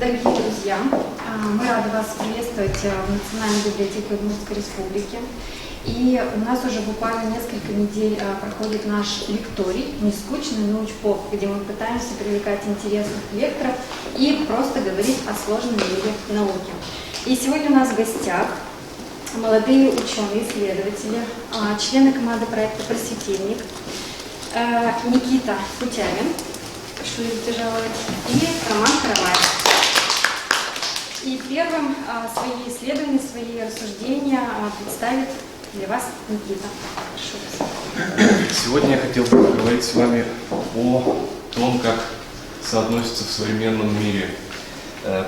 Дорогие друзья, мы рады вас приветствовать в Национальной библиотеке Удмуртской Республики. И у нас уже буквально несколько недель проходит наш лекторий «Нескучный научпоп», где мы пытаемся привлекать интересных лекторов и просто говорить о сложном мире науки. И сегодня у нас в гостях молодые ученые, исследователи, члены команды проекта «Просветильник», Никита Кутявин, что жаловать, и Роман Караваев. И первым свои исследования, свои рассуждения представит для вас Никита. Прошу вас. Сегодня я хотел бы поговорить с вами о том, как соотносится в современном мире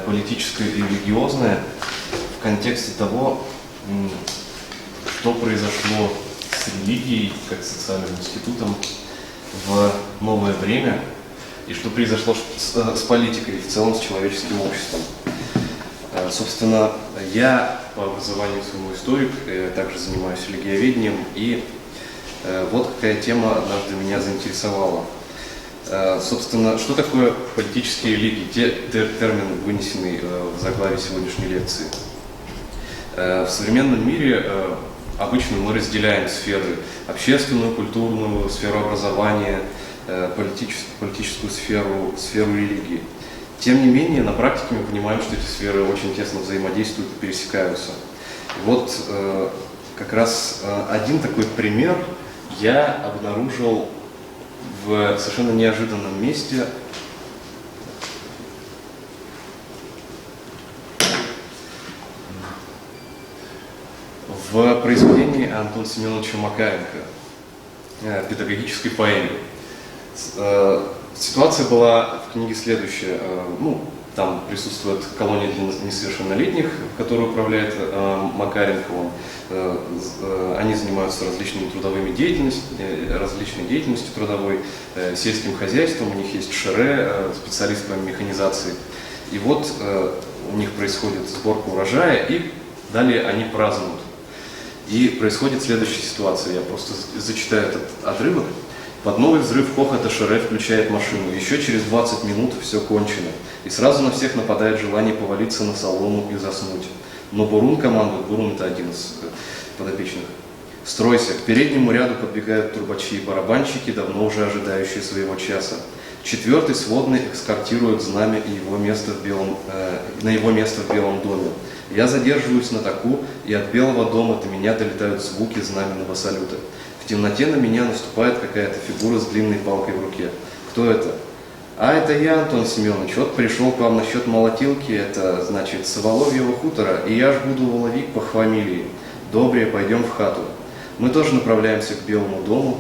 политическое и религиозное в контексте того, что произошло с религией как социальным институтом в новое время и что произошло с политикой и в целом с человеческим обществом. Собственно, я по образованию своему историк, также занимаюсь религиоведением, и вот какая тема однажды меня заинтересовала. Собственно, что такое политические религии? Термин, вынесенный в заглавие сегодняшней лекции. В современном мире обычно мы разделяем сферы: общественную, культурную, сферу образования, политическую сферу религии. Тем не менее, на практике мы понимаем, что эти сферы очень тесно взаимодействуют и пересекаются. И вот как раз один такой пример я обнаружил в совершенно неожиданном месте. В произведении Антона Семеновича Макаренко, педагогической поэме. Ситуация была в книге следующая. Там присутствует колония для несовершеннолетних, которую управляет Макаренко. Они занимаются различной деятельностью трудовой, сельским хозяйством, у них есть ШРЭ, специалист по механизации. И вот у них происходит сборка урожая, и далее они празднуют. И происходит следующая ситуация, я просто зачитаю этот отрывок. Под новый взрыв хохота ШРЭ включает машину. Еще через 20 минут все кончено. И сразу на всех нападает желание повалиться на солому и заснуть. Но Бурун командует, Бурун — это один из подопечных. Стройся, к переднему ряду подбегают трубачи и барабанщики, давно уже ожидающие своего часа. Четвертый сводный эскортирует знамя и на его место в Белом доме. Я задерживаюсь на таку, и от Белого дома до меня долетают звуки знаменного салюта. В темноте на меня наступает какая-то фигура с длинной палкой в руке. Кто это? А это я, Антон Семенович. Вот пришел к вам насчет молотилки, это значит с Воловьего хутора, и я ж буду воловик по фамилии. Добрее, пойдем в хату. Мы тоже направляемся к Белому дому.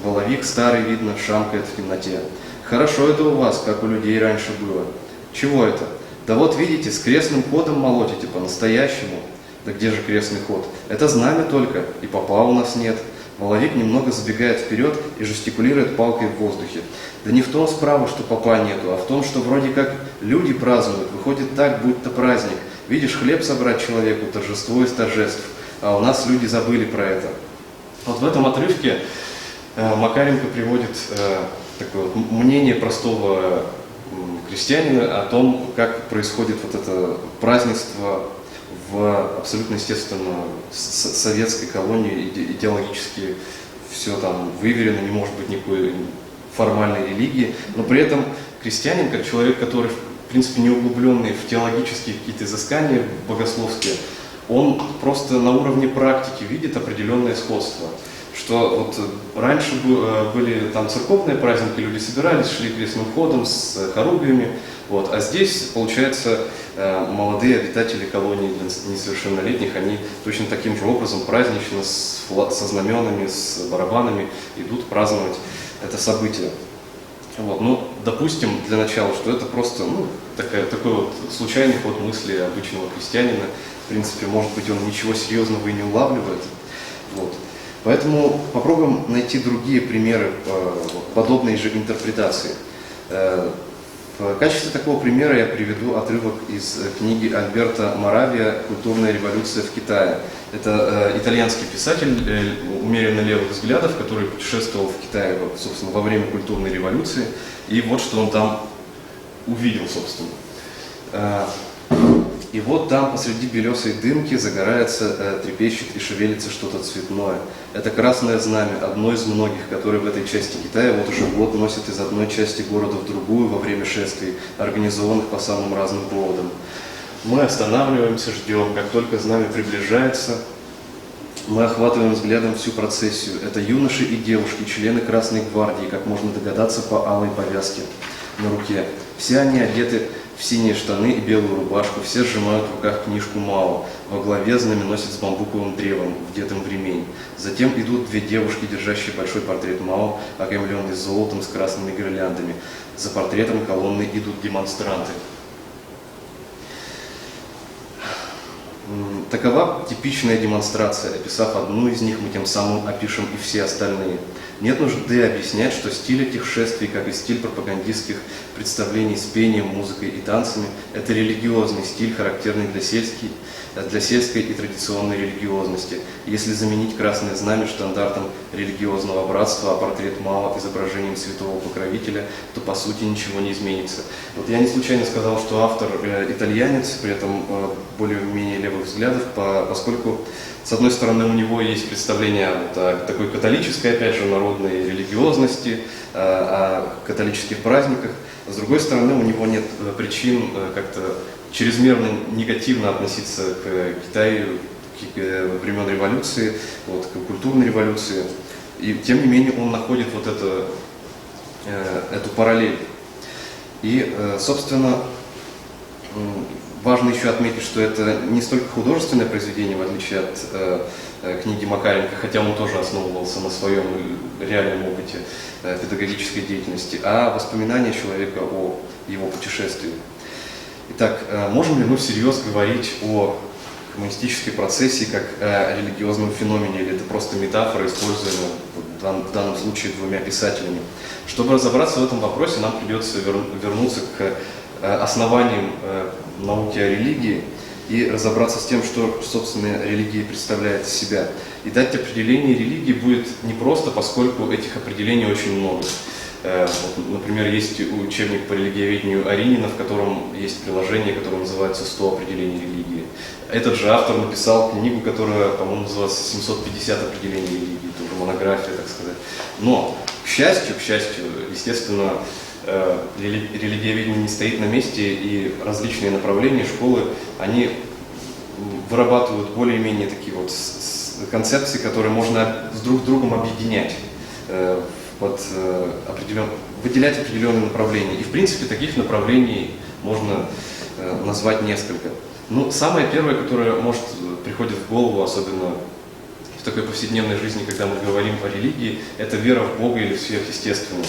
Воловик старый, видно, шамкает в темноте. Хорошо это у вас, как у людей раньше было. Чего это? Да вот видите, с крестным ходом молотите по-настоящему. Да где же крестный ход? Это знамя только, и попа у нас нет. Воловик немного забегает вперед и жестикулирует палкой в воздухе. Да не в том справа, что попа нету, а в том, что вроде как люди празднуют. Выходит так, будто праздник. Видишь, хлеб собрать человеку, торжество из торжеств. А у нас люди забыли про это. Вот в этом отрывке Макаренко приводит такое вот мнение простого крестьянина о том, как происходит вот это празднество в абсолютно, естественно, советской колонии. Идеологически все там выверено, не может быть никакой формальной религии, но при этом крестьянин, как человек, который, в принципе, не углубленный в теологические какие-то изыскания богословские, он просто на уровне практики видит определенное сходство. Что вот раньше были там церковные праздники, люди собирались, шли крестным ходом с хоругвями, вот, а здесь, получается, молодые обитатели колонии для несовершеннолетних, они точно таким же образом празднично, со знаменами, с барабанами идут праздновать это событие. Вот, ну, допустим, для начала, что это просто такой вот случайный ход мысли обычного крестьянина. В принципе, может быть, он ничего серьезного и не улавливает. Вот. Поэтому попробуем найти другие примеры подобной же интерпретации. В качестве такого примера я приведу отрывок из книги Альберто Моравия «Культурная революция в Китае». Это итальянский писатель умеренно левых взглядов, который путешествовал в Китае, собственно, во время культурной революции. И вот что он там увидел, собственно. И вот там посреди белесой дымки загорается, трепещет и шевелится что-то цветное. Это красное знамя, одно из многих, которое в этой части Китая вот уже год носит из одной части города в другую во время шествий, организованных по самым разным поводам. Мы останавливаемся, ждем, как только знамя приближается, мы охватываем взглядом всю процессию. Это юноши и девушки, члены Красной гвардии, как можно догадаться по алой повязке на руке. Все они одеты в синие штаны и белую рубашку, все сжимают в руках книжку Мао, во главе знаменосец с бамбуковым древом, вдетым в ремень. Затем идут две девушки, держащие большой портрет Мао, окаймленный золотом с красными гирляндами. За портретом колонны идут демонстранты. Такова типичная демонстрация. Описав одну из них, мы тем самым опишем и все остальные. Нет нужды объяснять, что стиль этих шествий, как и стиль пропагандистских представлений с пением, музыкой и танцами, это религиозный стиль, характерный для сельской и традиционной религиозности. Если заменить красное знамя штандартом религиозного братства, а портрет Мао изображением святого покровителя, то по сути ничего не изменится. Вот я не случайно сказал, что автор итальянец, при этом более-менее левых взглядов, поскольку с одной стороны, у него есть представление о такой католической, опять же, народной религиозности, о католических праздниках. С другой стороны, у него нет причин как-то чрезмерно негативно относиться к Китаю времен революции, вот, к культурной революции. И тем не менее он находит вот эту параллель. И, собственно, важно еще отметить, что это не столько художественное произведение, в отличие от книги Макаренко, хотя он тоже основывался на своем реальном опыте педагогической деятельности, а воспоминания человека о его путешествии. Итак, можем ли мы всерьез говорить о коммунистической процессии как о религиозном феномене, или это просто метафора, используемая в данном случае двумя писателями? Чтобы разобраться в этом вопросе, нам придется вернуться к основаниям науки о религии и разобраться с тем, что, собственно, религия представляет из себя. И дать определение религии будет непросто, поскольку этих определений очень много. Вот, например, есть учебник по религиоведению Аринина, в котором есть приложение, которое называется «100 определений религии». Этот же автор написал книгу, которая, по-моему, называется «750 определений религии», тоже монография, так сказать. Но, к счастью, естественно, религиоведение не стоит на месте, и различные направления, школы, они вырабатывают более-менее такие вот концепции, которые можно с друг другом объединять, выделять определенные направления. И, в принципе, таких направлений можно назвать несколько. Ну, самое первое, которое приходит в голову, особенно в такой повседневной жизни, когда мы говорим о религии, это вера в Бога или в сверхъестественное.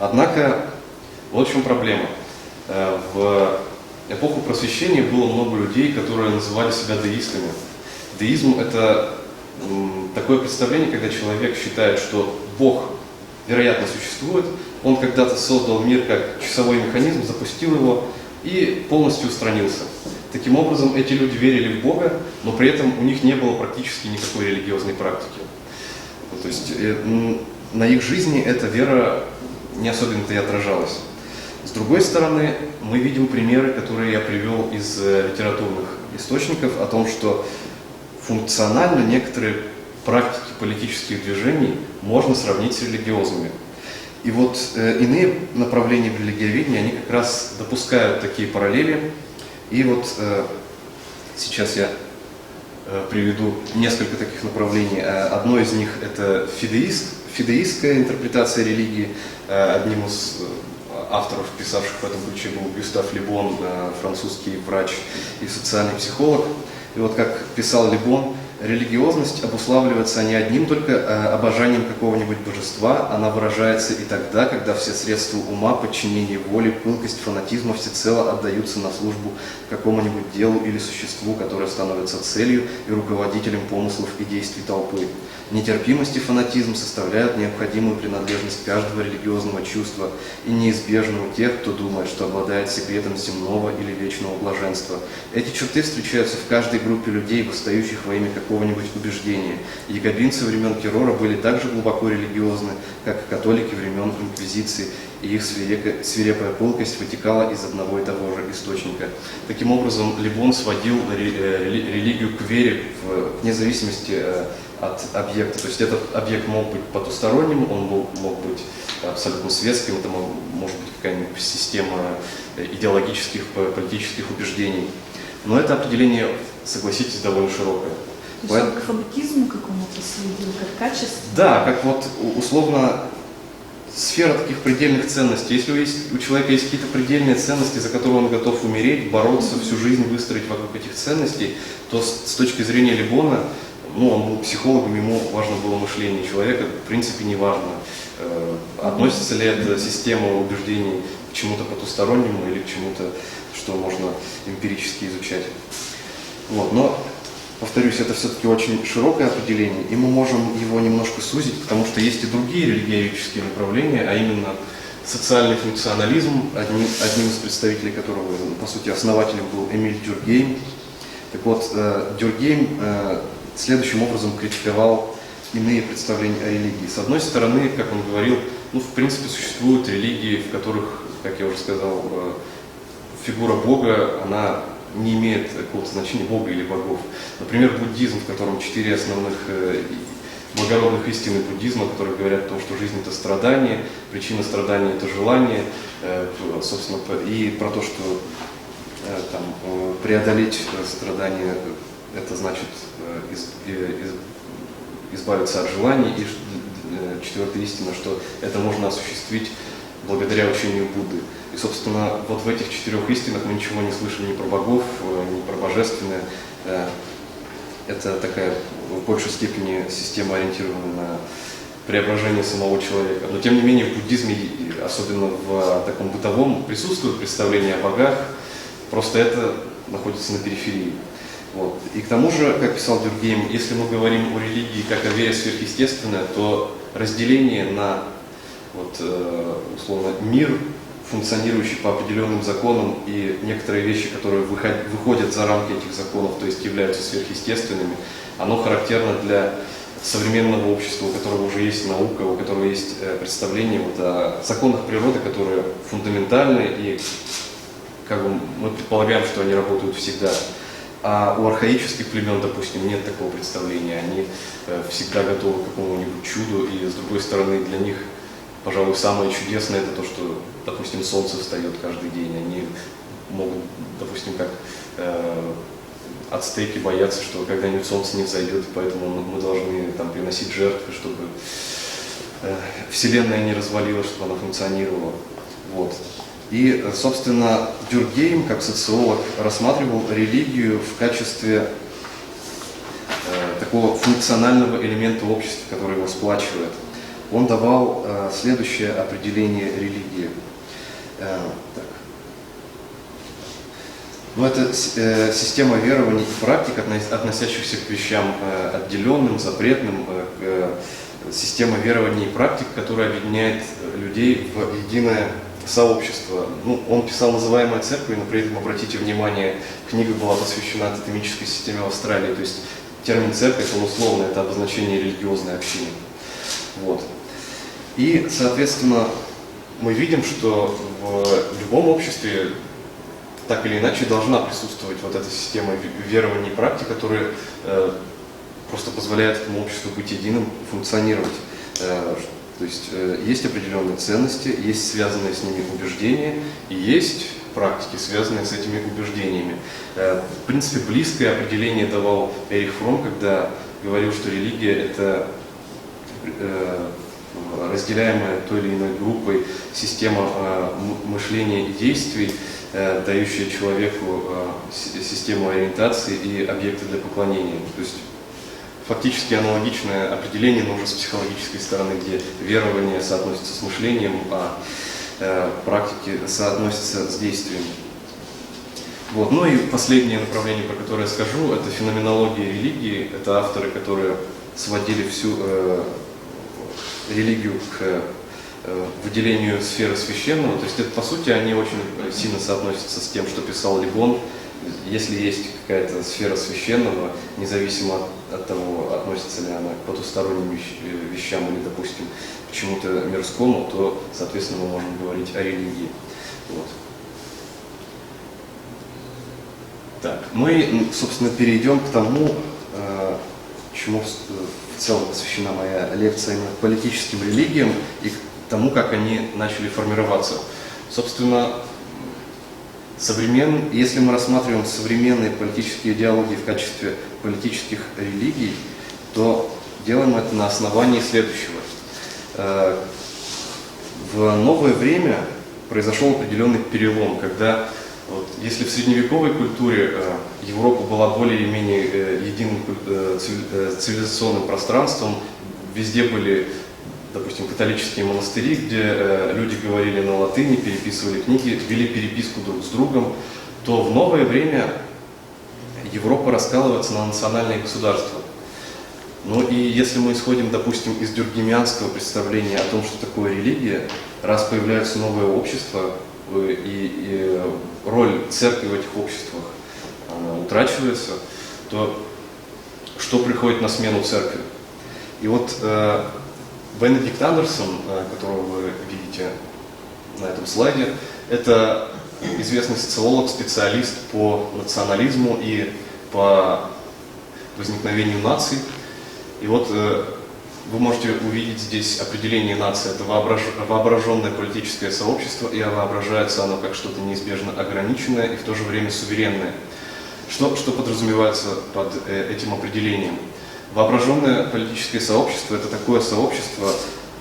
Однако, вот в чем проблема. В эпоху просвещения было много людей, которые называли себя деистами. Деизм – это такое представление, когда человек считает, что Бог, вероятно, существует, он когда-то создал мир как часовой механизм, запустил его и полностью устранился. Таким образом, эти люди верили в Бога, но при этом у них не было практически никакой религиозной практики. То есть на их жизни эта вера не особенно-то и отражалась. С другой стороны, мы видим примеры, которые я привел из литературных источников, о том, что функционально некоторые практики политических движений можно сравнить с религиозными. И вот иные направления в религиоведении, они как раз допускают такие параллели. И вот сейчас я приведу несколько таких направлений. Одно из них – это фидеистская интерпретация религии. Одним из авторов, писавших в этом ключе, был Гюстав Le Bon, французский врач и социальный психолог. И вот как писал Le Bon, религиозность обуславливается не одним только обожанием какого-нибудь божества, она выражается и тогда, когда все средства ума, подчинение воли, пылкость, фанатизма всецело отдаются на службу какому-нибудь делу или существу, которое становится целью и руководителем помыслов и действий толпы. Нетерпимость и фанатизм составляют необходимую принадлежность каждого религиозного чувства и неизбежную тех, кто думает, что обладает секретом земного или вечного блаженства. Эти черты встречаются в каждой группе людей, восстающих во имя какого какого-нибудь убеждения. Якобинцы времен террора были так же глубоко религиозны, как и католики времен Инквизиции, и их свирепая пылкость вытекала из одного и того же источника. Таким образом, Ле Бон сводил религию к вере вне зависимости от объекта. То есть этот объект мог быть потусторонним, он мог быть абсолютно светским, это может быть какая-нибудь система идеологических, политических убеждений. Но это определение, согласитесь, довольно широкое. То есть он к фанатизму какому-то сводил, как качество? Да, как вот условно сфера таких предельных ценностей. Если у человека есть какие-то предельные ценности, за которые он готов умереть, бороться, всю жизнь выстроить вокруг этих ценностей, то с точки зрения Ле Бона, он был психологом, ему важно было мышление человека, в принципе не важно, относится ли эта система убеждений к чему-то потустороннему или к чему-то, что можно эмпирически изучать. Но, повторюсь, это все-таки очень широкое определение, и мы можем его немножко сузить, потому что есть и другие религиоведческие направления, а именно социальный функционализм, одним из представителей которого, по сути, основателем был Эмиль Дюркгейм. Так вот, Дюркгейм следующим образом критиковал иные представления о религии. С одной стороны, как он говорил, в принципе, существуют религии, в которых, как я уже сказал, фигура Бога, она не имеет какого-то значения, Бога или богов. Например, буддизм, в котором 4 основных благородных истины буддизма, которые говорят о том, что жизнь – это страдание, причина страдания – это желание, собственно, и про то, что преодолеть страдания – это значит избавиться от желаний. И 4-я истина, что это можно осуществить благодаря учению Будды. И, собственно, вот в этих 4 истинах мы ничего не слышим ни про богов, ни про божественное. Это такая в большей степени система, ориентированная на преображение самого человека. Но, тем не менее, в буддизме, особенно в таком бытовом, присутствует представление о богах, просто это находится на периферии. И к тому же, как писал Дюркгейм, если мы говорим о религии как о вере сверхъестественное, то разделение на условно мир, функционирующий по определенным законам, и некоторые вещи, которые выходят за рамки этих законов, то есть являются сверхъестественными, оно характерно для современного общества, у которого уже есть наука, у которого есть представление о законах природы, которые фундаментальны, и мы предполагаем, что они работают всегда. А у архаических племен, допустим, нет такого представления. Они всегда готовы к какому-нибудь чуду, и с другой стороны, для них, пожалуй, самое чудесное это то, что, допустим, солнце встает каждый день. Они могут, допустим, как ацтеки боятся, что когда-нибудь солнце не взойдет, поэтому мы должны приносить жертвы, чтобы Вселенная не развалилась, чтобы она функционировала. И, собственно, Дюркгейм, как социолог, рассматривал религию в качестве такого функционального элемента общества, который его сплачивает. Он давал следующее определение религии. Это система верований и практик, относящихся к вещам отделенным, запретным, система верований и практик, которая объединяет людей в единое сообщество. Он писал «Называемая церковь», но при этом, обратите внимание, книга была посвящена тотемической системе в Австралии, то есть термин «церковь», он условно, это обозначение религиозной общины. И, соответственно, мы видим, что в любом обществе так или иначе должна присутствовать эта система верований и практик, которая просто позволяет этому обществу быть единым, функционировать. То есть есть определенные ценности, есть связанные с ними убеждения, и есть практики, связанные с этими убеждениями. В принципе, близкое определение давал Эрих Фром, когда говорил, что религия – это разделяемая той или иной группой система мышления и действий, дающая человеку систему ориентации и объекты для поклонения. То есть фактически аналогичное определение, но уже с психологической стороны, где верование соотносится с мышлением, а практики соотносятся с действиями. И последнее направление, про которое я скажу, это феноменология религии. Это авторы, которые сводили всю религию к выделению сферы священного. То есть это, по сути, они очень сильно соотносятся с тем, что писал Ле Бон. Если есть какая-то сфера священного, независимо от того, относится ли она к потусторонним вещам или, допустим, к чему-то мирскому, то, соответственно, мы можем говорить о религии. Вот. Так, мы, собственно, перейдем к тому, чему в целом посвящена моя лекция, именно политическим религиям и к тому, как они начали формироваться. Собственно, если мы рассматриваем современные политические идеологии в качестве политических религий, то делаем это на основании следующего. В новое время произошел определенный перелом, когда, вот, если в средневековой культуре Европа была более или менее единым цивилизационным пространством, везде были, допустим, католические монастыри, где люди говорили на латыни, переписывали книги, вели переписку друг с другом, то в новое время Европа раскалывается на национальные государства. Ну и если мы исходим, допустим, из дюркгемианского представления о том, что такое религия, раз появляются новые общества, и роль церкви в этих обществах утрачивается, то что приходит на смену церкви? И вот Бенедикт Андерсон, которого вы видите на этом слайде, это известный социолог, специалист по национализму и по возникновению наций. И вот вы можете увидеть здесь определение нации. Это воображенное политическое сообщество, и воображается оно как что-то неизбежно ограниченное и в то же время суверенное. Что подразумевается под этим определением? Воображенное политическое сообщество – это такое сообщество,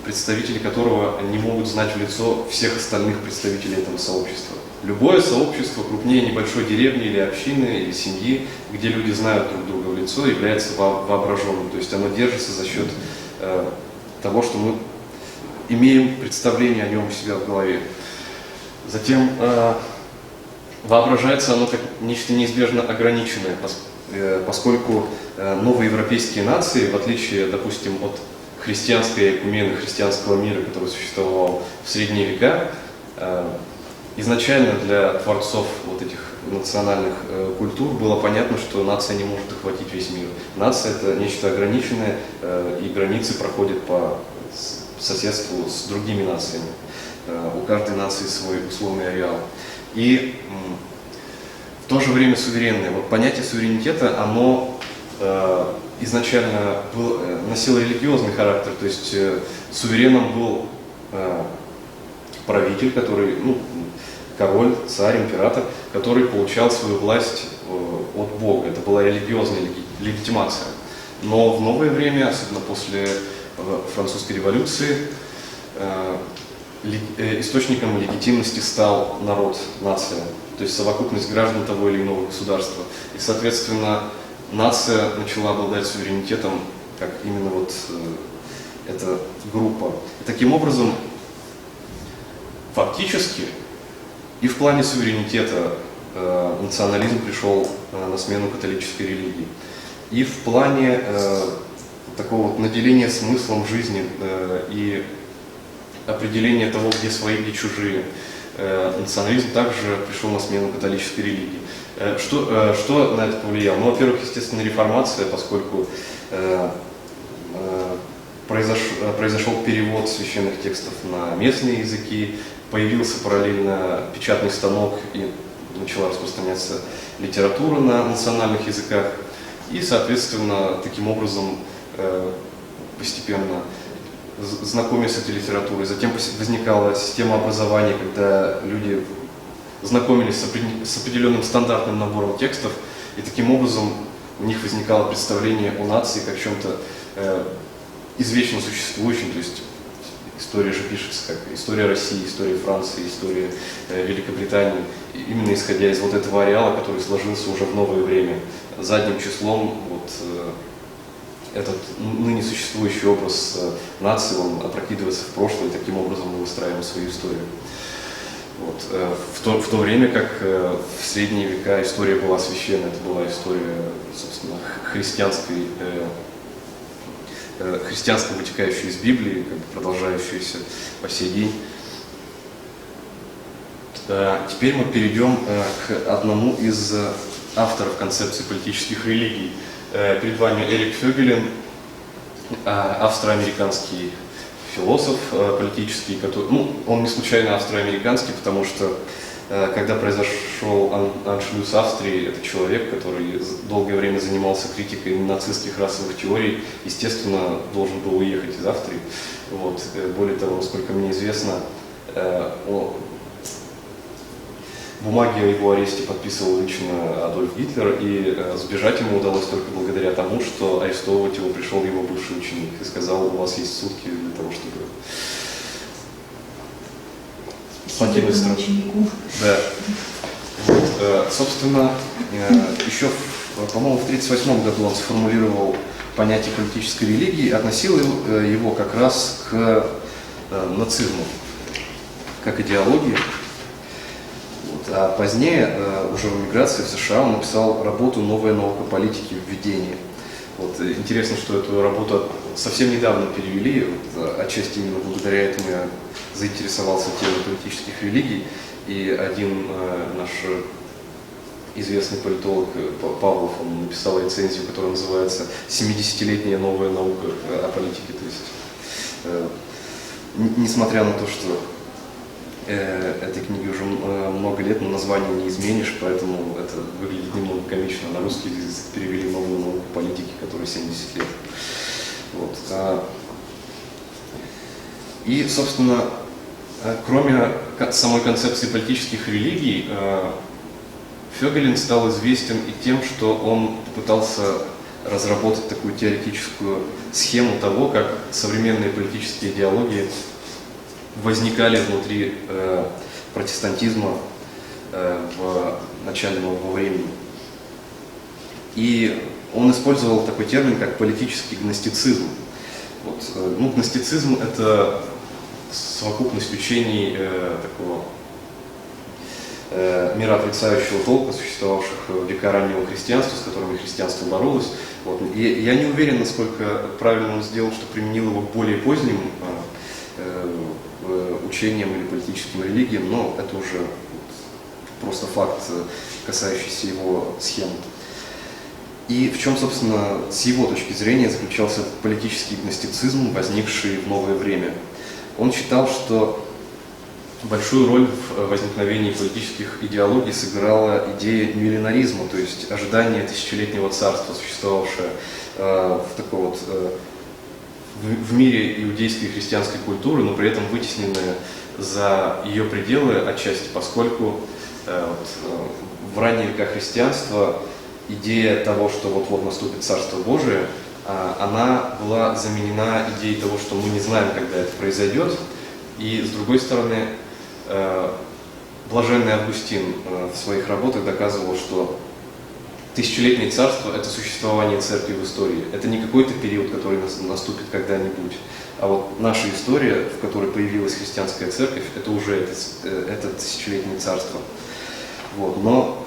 представители которого не могут знать в лицо всех остальных представителей этого сообщества. Любое сообщество крупнее небольшой деревни или общины, или семьи, где люди знают друг друга в лицо, является воображенным. То есть оно держится за счет того, что мы имеем представление о нем у себя в голове. Затем воображается оно как нечто неизбежно ограниченное, поскольку новые европейские нации, в отличие, допустим, от христианской экумены, христианского мира, который существовал в средние века, изначально для творцов вот этих национальных культур было понятно, что нация не может охватить весь мир. Нация – это нечто ограниченное, и границы проходят по соседству с другими нациями. У каждой нации свой условный ареал. И в то же время суверенное. Вот понятие суверенитета, оно изначально носило религиозный характер, то есть сувереном был правитель, который, король, царь, император, который получал свою власть от Бога. Это была религиозная легитимация. Но в новое время, особенно после французской революции, источником легитимности стал народ, нация, то есть совокупность граждан того или иного государства. И, соответственно, нация начала обладать суверенитетом, как именно вот эта группа. И таким образом, фактически, и в плане суверенитета национализм пришел на смену католической религии. И в плане такого вот наделения смыслом жизни и определения того, где свои, где чужие, национализм также пришел на смену католической религии. Что на это повлияло? Ну, во-первых, естественно, реформация, поскольку произошел перевод священных текстов на местные языки, появился параллельно печатный станок и начала распространяться литература на национальных языках. И, соответственно, таким образом постепенно знакомясь с этой литературой. Затем возникала система образования, когда люди знакомились с определенным стандартным набором текстов, и таким образом у них возникало представление о нации как чем-то извечно существующем, то есть история же пишется как история России, история Франции, история Великобритании, именно исходя из вот этого ареала, который сложился уже в новое время. Задним числом вот этот ныне существующий образ нации, он опрокидывается в прошлое, и таким образом мы выстраиваем свою историю. Вот. В то время как в средние века история была священная, это была история, собственно, христианская, вытекающая из Библии, как бы продолжающаяся по сей день. Теперь мы перейдем к одному из авторов концепции политических религий. Перед вами Эрик Фёгелин, австро-американский философ политический, который, он не случайно австро-американский, потому что когда произошел аншлюз Австрии, это человек, который долгое время занимался критикой нацистских расовых теорий, естественно, должен был уехать из Австрии. Вот. Более того, насколько мне известно, бумаги о его аресте подписывал лично Адольф Гитлер, и сбежать ему удалось только благодаря тому, что арестовывать его пришел его бывший ученик и сказал: у вас есть сутки для того, чтобы покинуть страну. Да. Вот, собственно, еще, по-моему, в 1938 году он сформулировал понятие политической религии, относил его как раз к нацизму, как идеологии. А позднее, уже в эмиграции в США, он написал работу «Новая наука политики. Введение». Вот, интересно, что эту работу совсем недавно перевели, вот, отчасти именно благодаря этому я заинтересовался темой политических религий, и один наш известный политолог Павлов, он написал рецензию, которая называется «70-летняя новая наука о политике». То есть, несмотря на то, что этой книги уже много лет, но название не изменишь, поэтому это выглядит немного комично. На русский язык перевели «Новую науку политики», которой 70 лет. Вот. И, собственно, кроме самой концепции политических религий, Фёгелин стал известен и тем, что он попытался разработать такую теоретическую схему того, как современные политические идеологии возникали внутри протестантизма в начале нового времени. И он использовал такой термин, как политический гностицизм. Вот. Гностицизм – это совокупность учений такого мироотрицающего толка, существовавших в века раннего христианства, с которыми христианство боролось. Вот. И я не уверен, насколько правильно он сделал, что применил его к более поздним учениям или политическим религиям, но это уже просто факт, касающийся его схем. И в чем, собственно, с его точки зрения заключался этот политический гностицизм, возникший в новое время? Он считал, что большую роль в возникновении политических идеологий сыграла идея миллинаризма, то есть ожидание тысячелетнего царства, существовавшее в мире иудейской и христианской культуры, но при этом вытесненное за ее пределы отчасти, поскольку в ранние века христианства идея того, что вот-вот наступит Царство Божие, она была заменена идеей того, что мы не знаем, когда это произойдет. И с другой стороны, блаженный Августин в своих работах доказывал, что тысячелетнее царство – это существование церкви в истории. Это не какой-то период, который наступит когда-нибудь, а вот наша история, в которой появилась христианская церковь, это уже это тысячелетнее царство. Вот. Но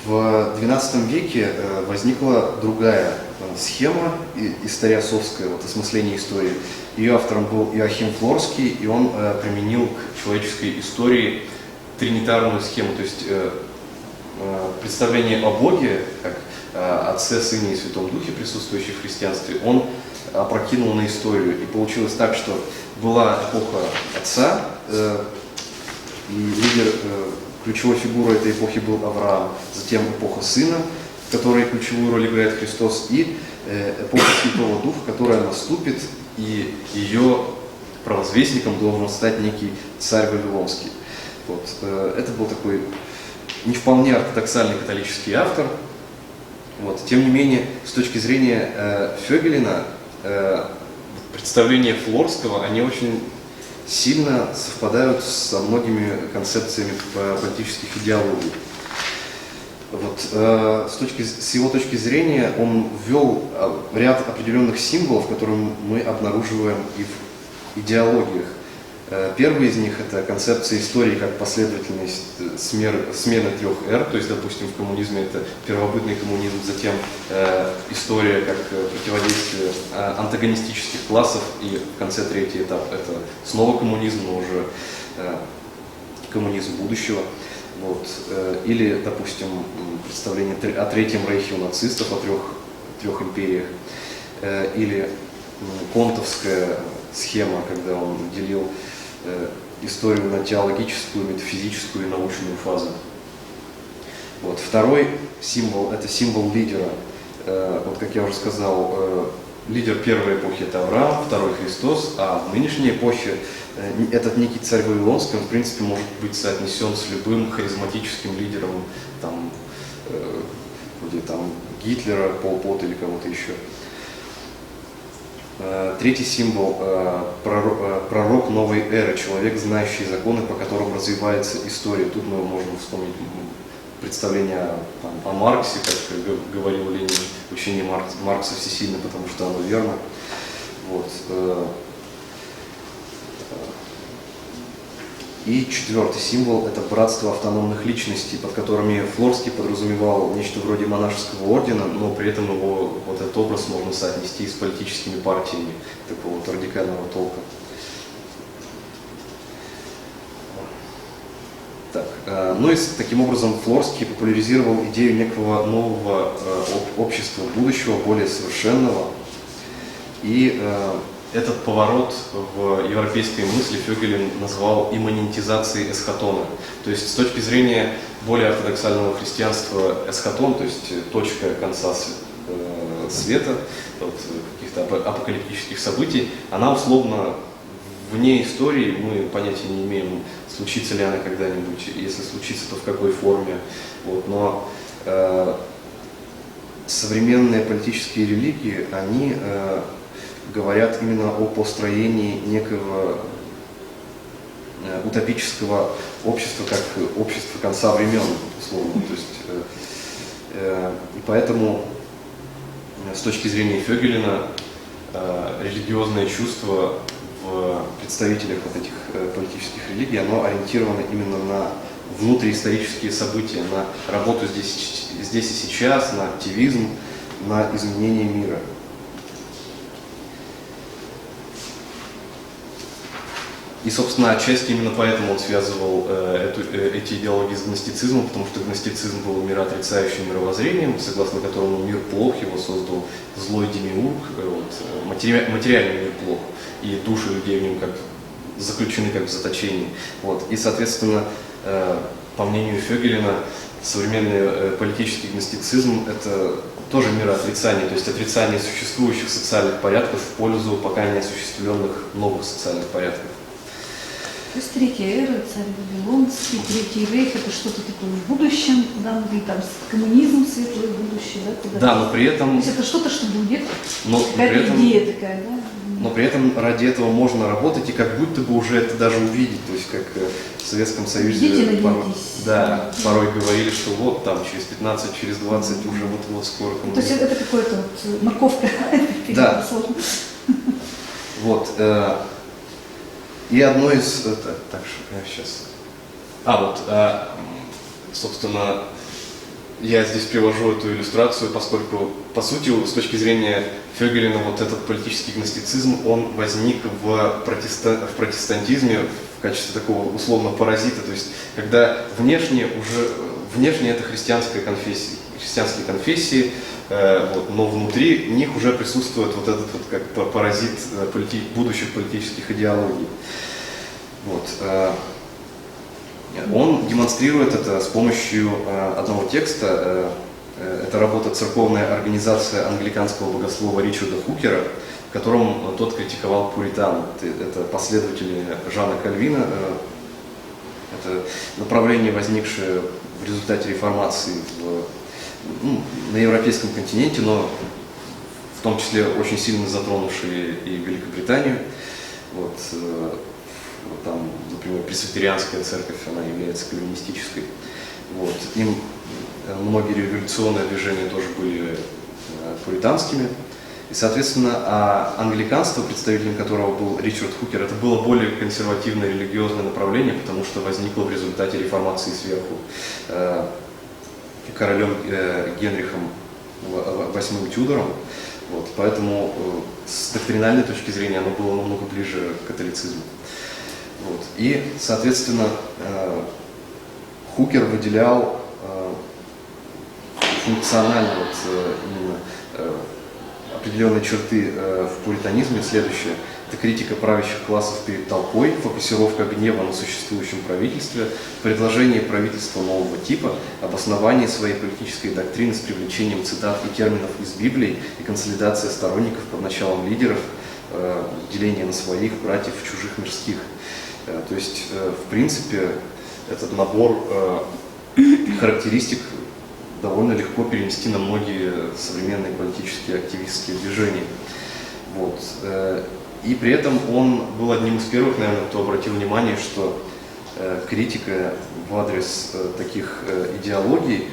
в XII веке возникла другая схема историосовская, осмысление истории. Ее автором был Иоахим Флорский, и он применил к человеческой истории тринитарную схему, то есть представление о Боге, как Отце, Сыне и Святом Духе, присутствующих в христианстве, он опрокинул на историю. И получилось так, что была эпоха Отца, и ключевой фигурой этой эпохи был Авраам, затем эпоха Сына, в которой ключевую роль играет Христос, и эпоха Святого Духа, которая наступит, и ее провозвестником должен стать некий царь Вавилонский. Вот. Это был такой не вполне ортодоксальный католический автор. Вот. Тем не менее, с точки зрения Фёгелина, представления Флорского, они очень сильно совпадают со многими концепциями политических идеологий. Вот. С его точки зрения он ввел ряд определенных символов, которые мы обнаруживаем и в идеологиях. Первый из них – это концепция истории как последовательность смены трех эр, то есть, допустим, в коммунизме это первобытный коммунизм, затем история как противодействие антагонистических классов, и в конце третий этап – это снова коммунизм, но уже коммунизм будущего. Вот. Или, допустим, представление о Третьем Рейхе у нацистов, о трех империях. Или контовская схема, когда он делил историю на теологическую, метафизическую и научную фазы. Вот. Второй символ – это символ лидера. Вот, как я уже сказал, лидер первой эпохи – это Авраам, второй – Христос, а в нынешней эпохе этот некий царь Вавилонский, он, в принципе, может быть соотнесен с любым харизматическим лидером, там, вроде там, Гитлера, Пол Пот или кого-то еще. Третий символ – пророк новой эры, человек, знающий законы, по которым развивается история. Тут мы можем вспомнить представление о Марксе, как говорил Ленин, учение Маркса всесильно, потому что оно верно. Вот. И четвертый символ – это братство автономных личностей, под которыми Флорский подразумевал нечто вроде монашеского ордена, но при этом его вот этот образ можно соотнести с политическими партиями такого вот радикального толка. Так, ну и таким образом Флорский популяризировал идею некого нового общества будущего, более совершенного. И этот поворот в европейской мысли Фёгелин назвал имманентизацией эсхатона. То есть с точки зрения более ортодоксального христианства эсхатон, то есть точка конца света, вот, каких-то апокалиптических событий, она условно вне истории, мы понятия не имеем, случится ли она когда-нибудь, если случится, то в какой форме. Вот, но современные политические религии, они говорят именно о построении некого утопического общества, как общества конца времен, условно. То есть, и поэтому с точки зрения Фёгелина религиозное чувство в представителях вот этих политических религий, оно ориентировано именно на внутриисторические события, на работу здесь и сейчас, на активизм, на изменение мира. И, собственно, отчасти именно поэтому он связывал эти идеологии с гностицизмом, потому что гностицизм был мироотрицающим мировоззрением, согласно которому мир плох, его создал злой демиург, вот, материальный мир плох, и души людей в нем как заключены как в заточении. Вот. И, соответственно, по мнению Фёгелина, современный политический гностицизм – это тоже мироотрицание, то есть отрицание существующих социальных порядков в пользу пока не осуществленных новых социальных порядков. То есть третья эра, царь Вавилонский, Третий Рейх, это что-то такое в будущем, да, или там коммунизм, светлое будущее, да, куда-то. Да, но при этом… То есть это что-то, что будет, какая-то идея такая, да? Но при этом ради этого можно работать и как будто бы уже это даже увидеть, то есть как в Советском Союзе порой говорили, что вот там через 15, через 20 уже вот скоро коммунизм. То есть это какое-то вот морковка. Да. Вот. И одно из… Так, я сейчас… собственно, я здесь привожу эту иллюстрацию, поскольку, по сути, с точки зрения Фёгелина, вот этот политический гностицизм, он возник в протестантизме в качестве такого условно паразита, то есть когда внешне это христианские конфессии, вот, но внутри них уже присутствует вот этот вот как паразит будущих политических идеологий. Вот. Он демонстрирует это с помощью одного текста. Это работа «Церковная организация англиканского богослова» Ричарда Хукера, в котором тот критиковал пуритан. Это последователи Жана Кальвина. Это направление, возникшее в результате реформации на европейском континенте, но в том числе очень сильно затронувшие и Великобританию. Вот, там, например, пресвитерианская церковь, она является кальвинистической. Вот. Им многие революционные движения тоже были пуританскими. И, соответственно, англиканство, представителем которого был Ричард Хукер, это было более консервативное религиозное направление, потому что возникло в результате реформации сверху королем Генрихом VIII Тюдором. Вот. Поэтому с доктринальной точки зрения оно было намного ближе к католицизму. Вот. И, соответственно, Хукер выделял функционально именно определенные черты в пуританизме. Следующее – это критика правящих классов перед толпой, фокусировка гнева на существующем правительстве, предложение правительства нового типа, обоснование своей политической доктрины с привлечением цитат и терминов из Библии и консолидация сторонников под началом лидеров, деление на своих, братьев, чужих, мирских. То есть, в принципе, этот набор характеристик довольно легко перенести на многие современные политические активистские движения. Вот. И при этом он был одним из первых, наверное, кто обратил внимание, что критика в адрес таких идеологий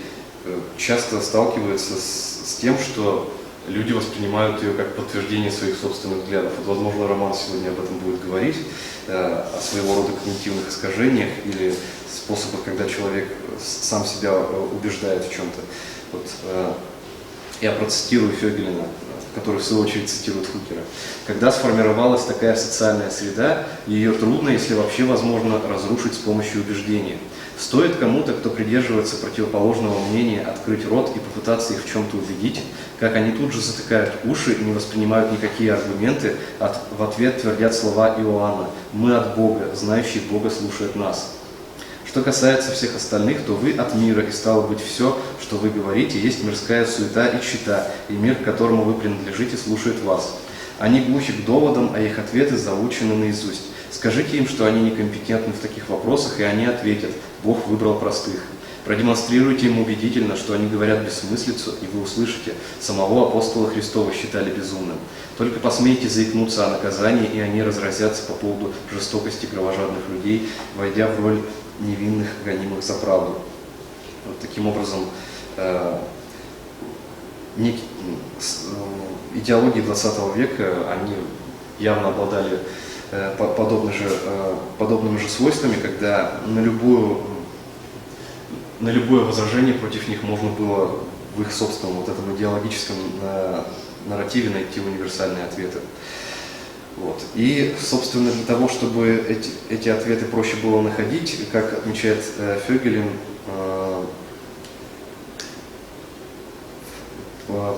часто сталкивается с тем, что люди воспринимают ее как подтверждение своих собственных взглядов. Вот, возможно, Роман сегодня об этом будет говорить, о своего рода когнитивных искажениях или способах, когда человек сам себя убеждает в чем-то. Вот, я процитирую Фёгелина, который в свою очередь цитирует Хукера. «Когда сформировалась такая социальная среда, ее трудно, если вообще возможно, разрушить с помощью убеждения. Стоит кому-то, кто придерживается противоположного мнения, открыть рот и попытаться их в чем-то убедить, как они тут же затыкают уши и не воспринимают никакие аргументы, в ответ твердят слова Иоанна: «Мы от Бога, знающий Бога слушает нас». Что касается всех остальных, то вы от мира, и стало быть все, что вы говорите, есть мирская суета и тщета, и мир, к которому вы принадлежите, слушает вас. Они глухи к доводам, а их ответы заучены наизусть. Скажите им, что они некомпетентны в таких вопросах, и они ответят: Бог выбрал простых. Продемонстрируйте им убедительно, что они говорят бессмыслицу, и вы услышите: самого апостола Христова считали безумным. Только посмейте заикнуться о наказании, и они разразятся по поводу жестокости кровожадных людей, войдя в роль невинных, гонимых за правду. Вот таким образом, идеологии 20 века, они явно обладали подобными же свойствами, когда на любое возражение против них можно было в их собственном вот этом идеологическом нарративе найти универсальные ответы. Вот. И, собственно, для того, чтобы эти ответы проще было находить, как отмечает Фёгелин,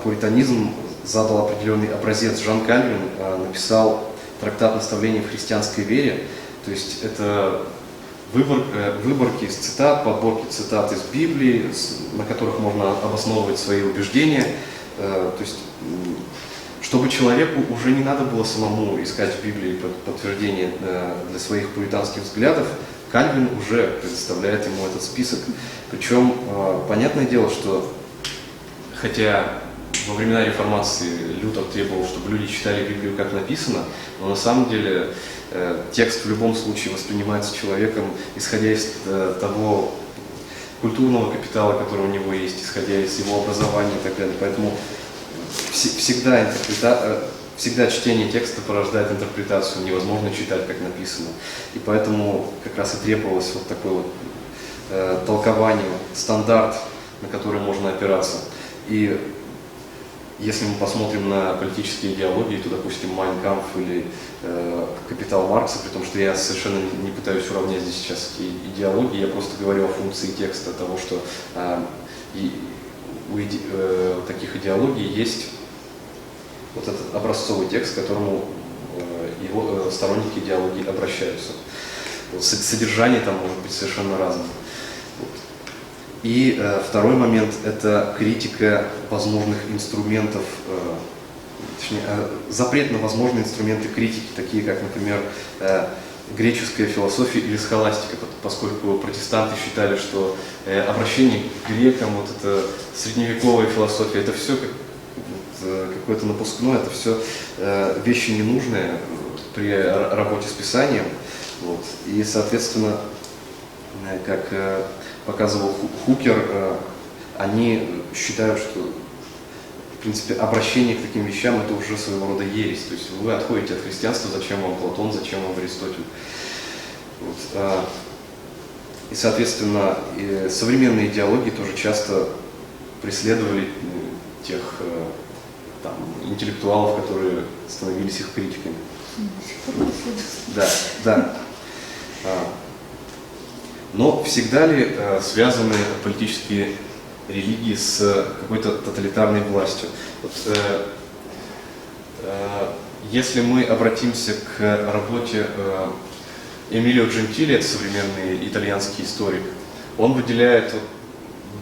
пуританизм задал определенный образец. Жан Кальвин написал трактат «Наставление в христианской вере», то есть это выборки из цитат, подборки цитат из Библии, на которых можно обосновывать свои убеждения, то есть чтобы человеку уже не надо было самому искать в Библии подтверждение для своих пуританских взглядов, Кальвин уже предоставляет ему этот список. Причем, понятное дело, что хотя во времена Реформации Лютер требовал, чтобы люди читали Библию как написано, но на самом деле текст в любом случае воспринимается человеком, исходя из того культурного капитала, который у него есть, исходя из его образования и так далее. Поэтому всегда чтение текста порождает интерпретацию, невозможно читать как написано. И поэтому как раз и требовалось вот такое вот толкование, стандарт, на который можно опираться. И если мы посмотрим на политические идеологии, то, допустим, «Майн кампф» или «Капитал Маркса», при том, что я совершенно не пытаюсь уравнять здесь сейчас эти идеологии, я просто говорю о функции текста, того, что у таких идеологий есть вот этот образцовый текст, к которому его сторонники идеологии обращаются. Вот содержание там может быть совершенно разным. Вот. И второй момент – это критика возможных инструментов, точнее, запрет на возможные инструменты критики, такие как, например, греческая философия или схоластика, поскольку протестанты считали, что обращение к грекам, вот это средневековая философия, это все какое-то напускное, это все вещи ненужные при работе с писанием. Вот. И, соответственно, как показывал Хукер, они считают, что в принципе обращение к таким вещам это уже своего рода ересь. То есть вы отходите от христианства, зачем вам Платон, зачем вам Аристотель. Вот. И, соответственно, современные идеологии тоже часто преследовали тех там, интеллектуалов, которые становились их критиками. Да, да. Но всегда ли связаны политические религии с какой-то тоталитарной властью? Вот, если мы обратимся к работе Эмилио Джентили, это современный итальянский историк, он выделяет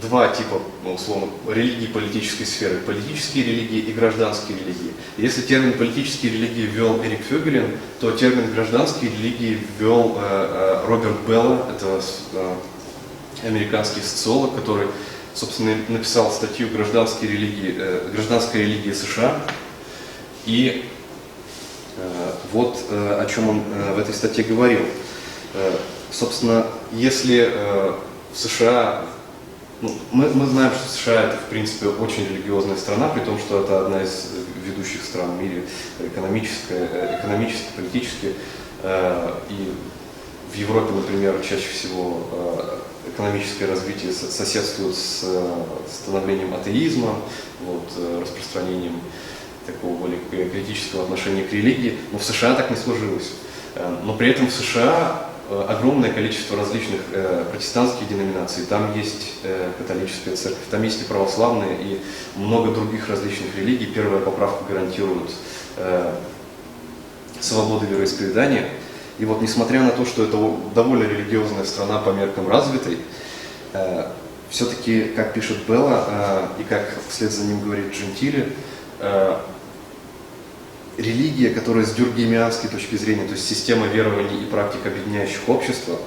два типа, условно, религий политической сферы. Политические религии и гражданские религии. Если термин политические религии ввел Эрик Фёгелен, то термин гражданские религии ввел Роберт Белла, это американский социолог, который, собственно, написал статью «Гражданская религия США». И вот о чем он в этой статье говорил. Собственно, если в США, мы знаем, что США это, в принципе, очень религиозная страна, при том, что это одна из ведущих стран в мире экономически, политически. И в Европе, например, чаще всего экономическое развитие соседствует с становлением атеизма, распространением такого более критического отношения к религии, но в США так не сложилось. Но при этом в США огромное количество различных протестантских деноминаций. Там есть католическая церковь, там есть и православные, и много других различных религий. Первая поправка гарантирует свободу вероисповедания. И вот несмотря на то, что это довольно религиозная страна по меркам развитой, все-таки, как пишет Белла, и как вслед за ним говорит Джентили, религия, которая с дюркгеймианской точки зрения, то есть система верований и практик, объединяющих общество,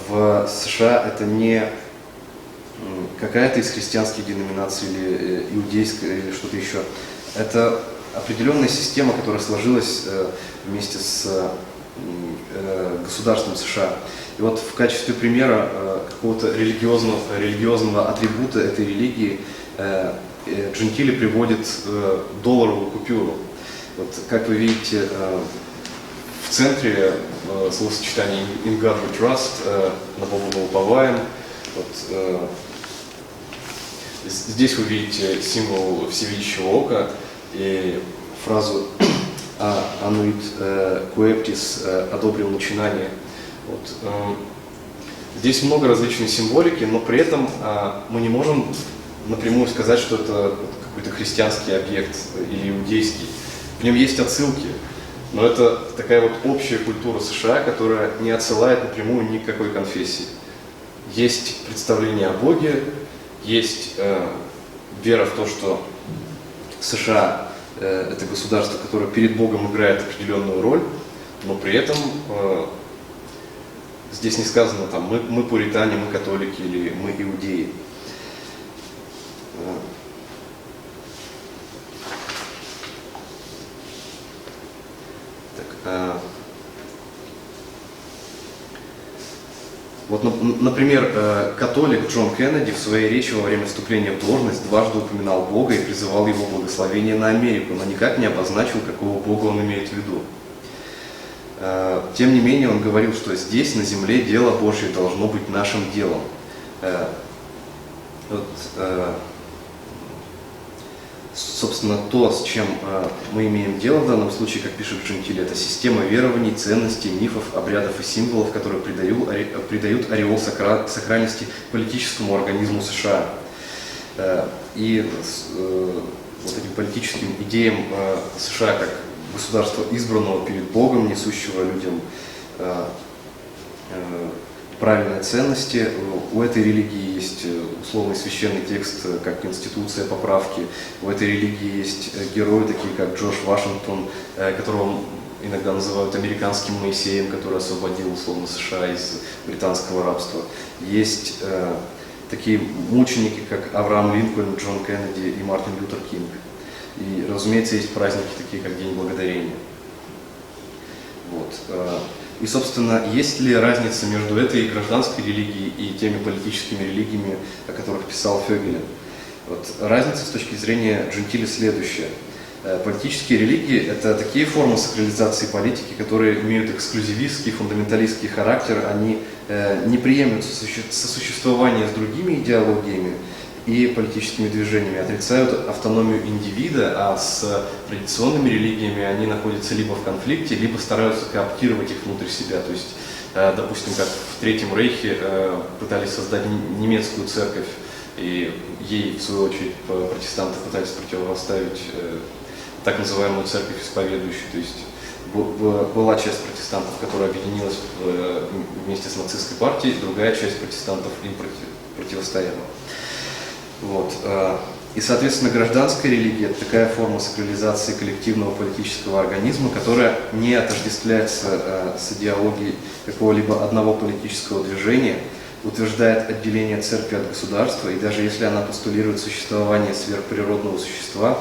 в США это не какая-то из христианских деноминаций или иудейская или что-то еще. Это определенная система, которая сложилась вместе с государством США. И вот в качестве примера какого-то религиозного атрибута этой религии Джентили приводит долларовую купюру. Вот, как вы видите, в центре словосочетание «In God we trust», «На Бога мы уповаем». Вот, здесь вы видите символ всевидящего ока и фразу «Annuit coeptis» «одобрил начинание». Вот, здесь много различной символики, но при этом мы не можем напрямую сказать, что это какой-то христианский объект или иудейский. В нем есть отсылки, но это такая вот общая культура США, которая не отсылает напрямую ни к какой конфессии. Есть представление о Боге, есть вера в то, что США это государство, которое перед Богом играет определенную роль, но при этом здесь не сказано там мы пуритане, мы католики или мы иудеи. Вот, например, католик Джон Кеннеди в своей речи во время вступления в должность дважды упоминал Бога и призывал его благословения на Америку, но никак не обозначил, какого Бога он имеет в виду. Тем не менее, он говорил, что здесь, на земле, дело Божье должно быть нашим делом. Собственно, то, с чем мы имеем дело в данном случае, как пишет Джентили, это система верований, ценностей, мифов, обрядов и символов, которые придают ореол сакральности политическому организму США. И вот этим политическим идеям США как государства, избранного перед Богом, несущего людям правильные ценности. У этой религии есть условный священный текст, как институция поправки. У этой религии есть герои, такие как Джордж Вашингтон, которого иногда называют американским Моисеем, который освободил условно США из британского рабства. Есть такие мученики, как Авраам Линкольн, Джон Кеннеди и Мартин Лютер Кинг. И, разумеется, есть праздники, такие как День Благодарения. Вот. И, собственно, есть ли разница между этой гражданской религией и теми политическими религиями, о которых писал Фёгелен? Вот, разница с точки зрения Джентили следующая. Политические религии – это такие формы сакрализации политики, которые имеют эксклюзивистский, фундаменталистский характер, они не приемлют сосуществование с другими идеологиями и политическими движениями, отрицают автономию индивида, а с традиционными религиями они находятся либо в конфликте, либо стараются кооптировать их внутрь себя. То есть допустим, как в Третьем Рейхе пытались создать немецкую церковь, и ей, в свою очередь, протестанты пытались противопоставить так называемую церковь исповедующую, то есть была часть протестантов, которая объединилась вместе с нацистской партией, другая часть протестантов им противостояла. Вот. И, соответственно, гражданская религия – это такая форма сакрализации коллективного политического организма, которая не отождествляется с идеологией какого-либо одного политического движения, утверждает отделение церкви от государства, и даже если она постулирует существование сверхприродного существа,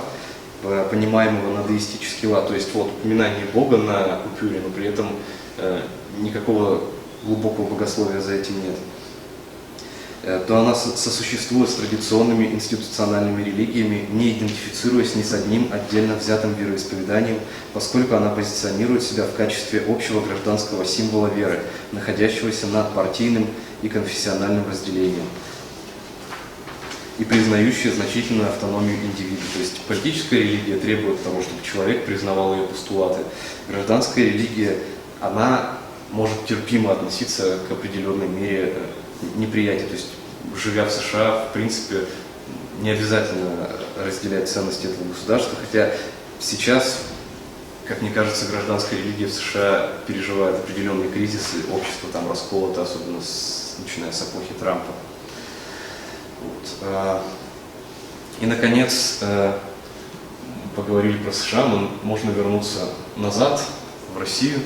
понимаемого на деистический лад, то есть вот упоминание Бога на купюре, но при этом никакого глубокого богословия за этим нет, то она сосуществует с традиционными институциональными религиями, не идентифицируясь ни с одним отдельно взятым вероисповеданием, поскольку она позиционирует себя в качестве общего гражданского символа веры, находящегося над партийным и конфессиональным разделением, и признающая значительную автономию индивида. То есть политическая религия требует того, чтобы человек признавал ее постулаты. Гражданская религия, она может терпимо относиться к определенной мере неприятия. То есть, живя в США, в принципе, не обязательно разделять ценности этого государства, хотя сейчас, как мне кажется, гражданская религия в США переживает определенные кризисы, общество там расколото, особенно начиная с эпохи Трампа. Вот. И, наконец, поговорили про США, можно вернуться назад, в Россию,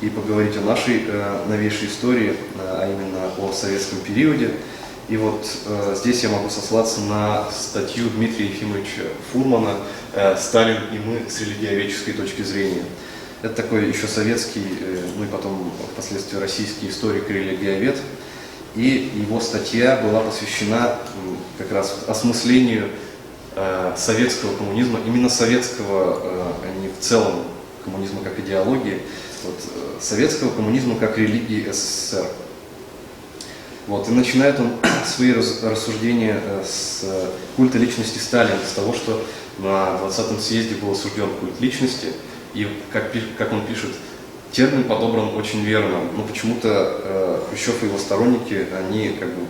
и поговорить о нашей новейшей истории, а именно о советском периоде. И вот здесь я могу сослаться на статью Дмитрия Ефимовича Фурмана «Сталин и мы с религиоведческой точки зрения». Это такой еще советский, ну и потом впоследствии российский историк и религиовед. И его статья была посвящена как раз осмыслению советского коммунизма, именно советского, а не в целом коммунизма как идеологии, вот, советского коммунизма как религии СССР. Вот, и начинает он свои рассуждения с культа личности Сталина, с того, что на 20-м съезде был осужден культ личности, и, как он пишет, термин подобран очень верно, но почему-то Хрущев и его сторонники, они как бы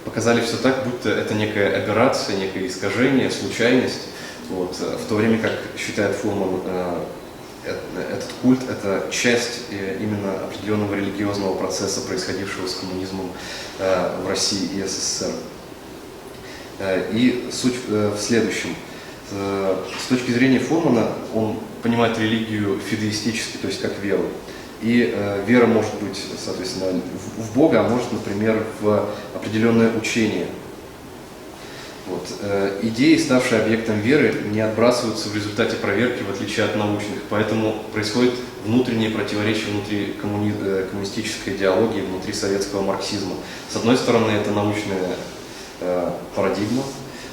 показали все так, будто это некая аберрация, некое искажение, случайность, вот, в то время как, считает Фурман, этот культ – это часть именно определенного религиозного процесса, происходившего с коммунизмом в России и СССР. И суть в следующем. С точки зрения Фурмана он понимает религию фидеистически, то есть как веру. И вера может быть, соответственно, в Бога, а может, например, в определенное учение. Вот. Идеи, ставшие объектом веры, не отбрасываются в результате проверки, в отличие от научных. Поэтому происходит внутреннее противоречие внутри коммунистической идеологии, внутри советского марксизма. С одной стороны, это научная парадигма,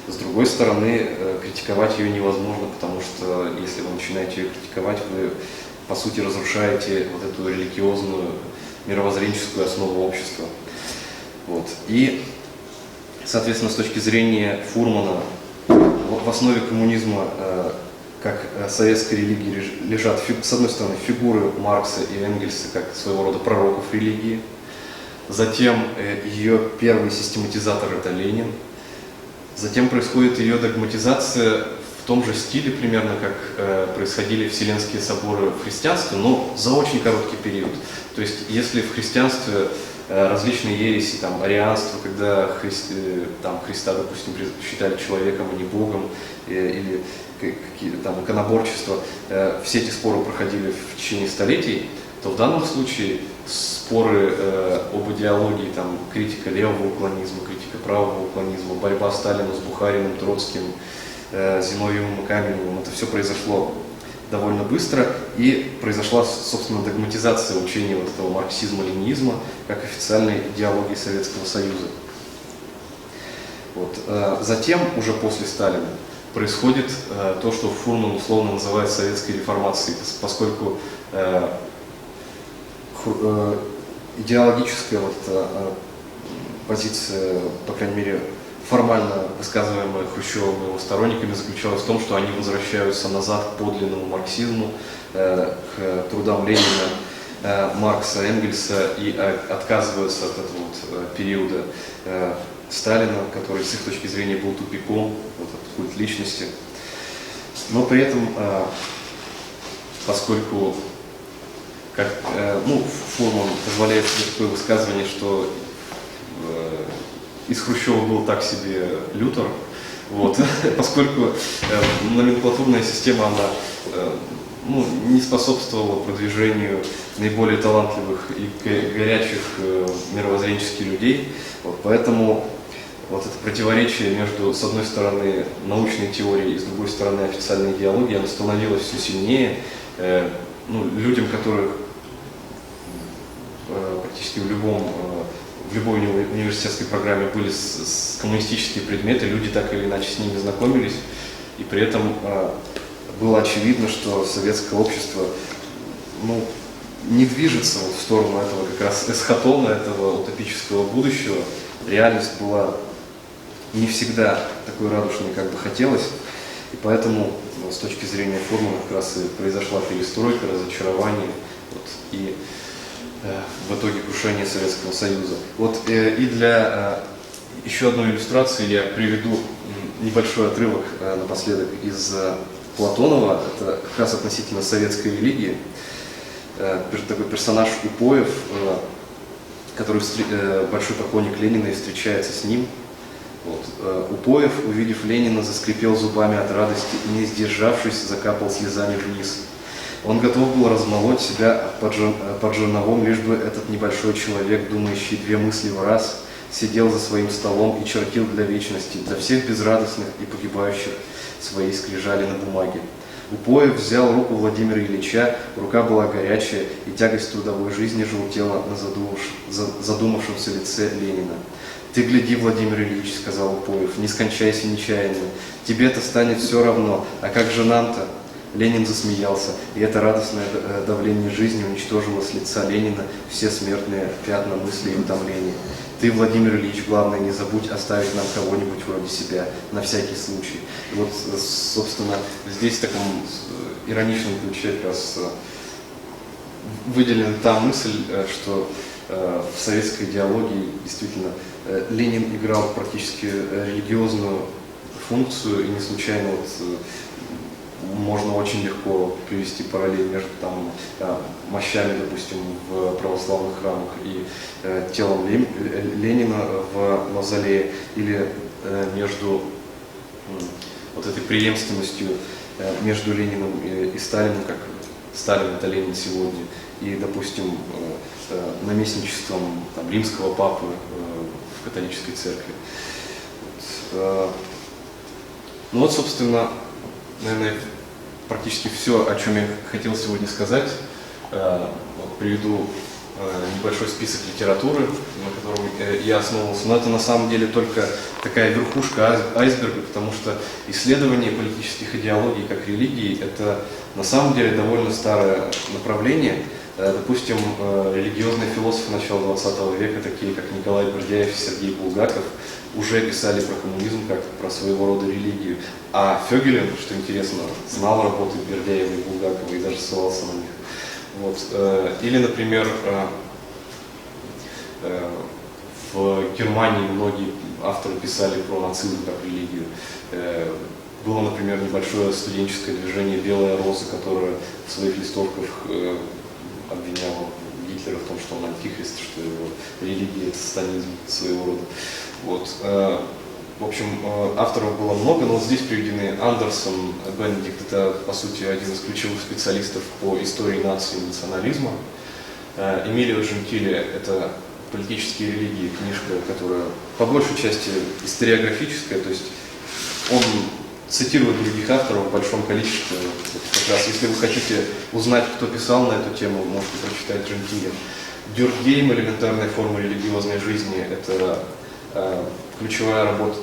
с другой стороны, критиковать ее невозможно, потому что если вы начинаете ее критиковать, вы, по сути, разрушаете вот эту религиозную, мировоззренческую основу общества. Вот. И, соответственно, с точки зрения Фурмана, в основе коммунизма, как советской религии, лежат, с одной стороны, фигуры Маркса и Энгельса, как своего рода пророков религии. Затем ее первый систематизатор – это Ленин. Затем происходит ее догматизация в том же стиле, примерно как происходили Вселенские соборы в христианстве, но за очень короткий период. То есть, если в христианстве различные ереси, там, арианство, когда Христа, допустим, считали человеком, а не Богом, или какие-то там иконоборчества, все эти споры проходили в течение столетий, то в данном случае споры об идеологии, там, критика левого уклонизма, критика правого уклонизма, борьба Сталина с Бухариным, Троцким, Зиновьевым и Каменевым, это все произошло довольно быстро, и произошла, собственно, догматизация учения вот этого марксизма-ленинизма как официальной идеологии Советского Союза. Вот. Затем, уже после Сталина, происходит то, что Фурман условно называет советской реформацией, поскольку идеологическая позиция, по крайней мере, формально высказываемая Хрущевым и его сторонниками, заключалась в том, что они возвращаются назад к подлинному марксизму, к трудам Ленина, Маркса, Энгельса и отказываются от этого периода Сталина, который с их точки зрения был тупиком, вот этот культ личности. Но при этом, поскольку Фурман позволяет себе такое высказывание, что из Хрущева был так себе Лютер, вот, поскольку номенклатурная система, она не способствовала продвижению наиболее талантливых и горячих мировоззренческих людей, вот, поэтому вот это противоречие между, с одной стороны, научной теорией и с другой стороны, официальной идеологией, оно становилось все сильнее. Людям, которых практически в любой университетской программе были коммунистические предметы, люди так или иначе с ними знакомились, и при этом было очевидно, что советское общество не движется в сторону этого как раз эсхатона, этого утопического будущего. Реальность была не всегда такой радужной, как бы хотелось, и поэтому с точки зрения Фурмана как раз и произошла перестройка, разочарование, и в итоге крушение Советского Союза. И для еще одной иллюстрации я приведу небольшой отрывок напоследок из Платонова, это как раз относительно советской религии. Такой персонаж Упоев, который большой поклонник Ленина и встречается с ним. Упоев, увидев Ленина, заскрипел зубами от радости и, не сдержавшись, закапал слезами вниз. Он готов был размолоть себя под жерновом, лишь бы этот небольшой человек, думающий две мысли в раз, сидел за своим столом и чертил для вечности, для всех безрадостных и погибающих своей скрижали на бумаге. Упоев взял руку Владимира Ильича, рука была горячая, и тягость трудовой жизни желтела на задумавшемся лице Ленина. «Ты гляди, Владимир Ильич, — сказал Упоев, — не скончайся нечаянно. Тебе-то станет все равно, а как же нам-то?» Ленин засмеялся, и это радостное давление жизни уничтожило с лица Ленина все смертные пятна мыслей и утомления. «Ты, Владимир Ильич, главное, не забудь оставить нам кого-нибудь вроде себя, на всякий случай». И собственно, здесь в таком ироничном ключе как раз выделена та мысль, что в советской идеологии действительно Ленин играл практически религиозную функцию, и не случайно можно очень легко привести параллель между мощами, допустим, в православных храмах и телом Ленина в мавзолее, или между этой преемственностью между Лениным и Сталиным, как Сталин — это Ленин сегодня, и, допустим, наместничеством римского папы в католической церкви. Собственно, наверное, практически все, о чем я хотел сегодня сказать. Приведу небольшой список литературы, на котором я основывался. Но это на самом деле только такая верхушка айсберга, потому что исследование политических идеологий как религии — это на самом деле довольно старое направление. Допустим, религиозные философы начала 20 века, такие как Николай Бердяев и Сергей Булгаков, уже писали про коммунизм как про своего рода религию. А Фёгелин, что интересно, знал работы Бердяева и Булгакова и даже ссылался на них. Или, например, в Германии многие авторы писали про нацизм как религию. Было, например, небольшое студенческое движение «Белая роза», которое в своих листовках обвинял Гитлера в том, что он антихрист, что его религия — это сатанизм своего рода. В общем, авторов было много, но здесь приведены Андерсон, Бенедикт, это, по сути, один из ключевых специалистов по истории нации и национализма. Эмилио Джентили — это «Политические религии», книжка, которая по большей части историографическая, то есть он цитирует других авторов в большом количестве. Как раз, если вы хотите узнать, кто писал на эту тему, можете прочитать Джентили. Дюркгейм «Элементарная форма религиозной жизни» — это ключевая работа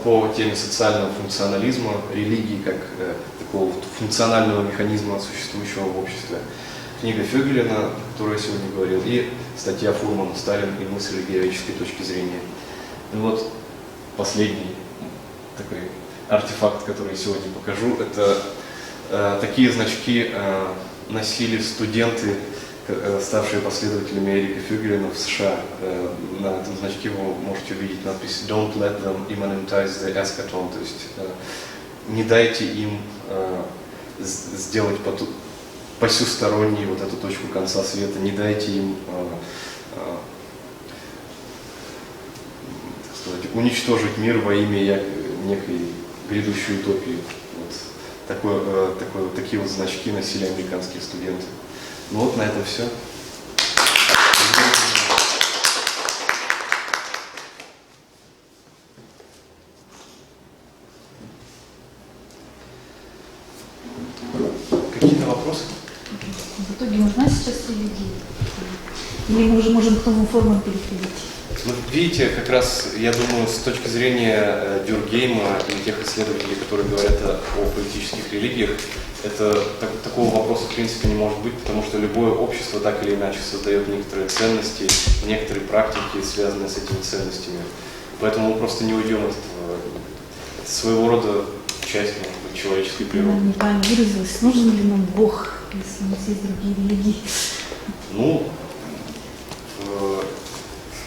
по теме социального функционализма, религии как такого функционального механизма, существующего в обществе. Книга Фёгелина, о которой я сегодня говорил, и статья Фурмана «Сталин и мысль с героической точки зрения». И последний такой артефакт, который я сегодня покажу, это такие значки носили студенты ставшие последователями Эрика Фюгелена в США. На этом значке вы можете увидеть надпись «Don't let them immanentize the eschaton», то есть не дайте им сделать посюсторонней вот эту точку конца света, не дайте им так сказать, уничтожить мир во имя некой грядущей утопии. Вот такие вот значки носили американские студенты. Ну вот на этом все. Какие-то вопросы? В итоге нужна сейчас религия? Или мы уже можем к новым формам переходить? Ну, видите, как раз, я думаю, с точки зрения Дюркгейма и тех исследователей, которые говорят о политических религиях, такого вопроса в принципе не может быть, потому что любое общество так или иначе создает некоторые ценности, некоторые практики, связанные с этими ценностями. Поэтому мы просто не уйдем от этого. Это своего рода часть, может быть, человеческой природы. Я неправильно выразилась. Нужен ли нам Бог, если у нас есть другие религии? Ну,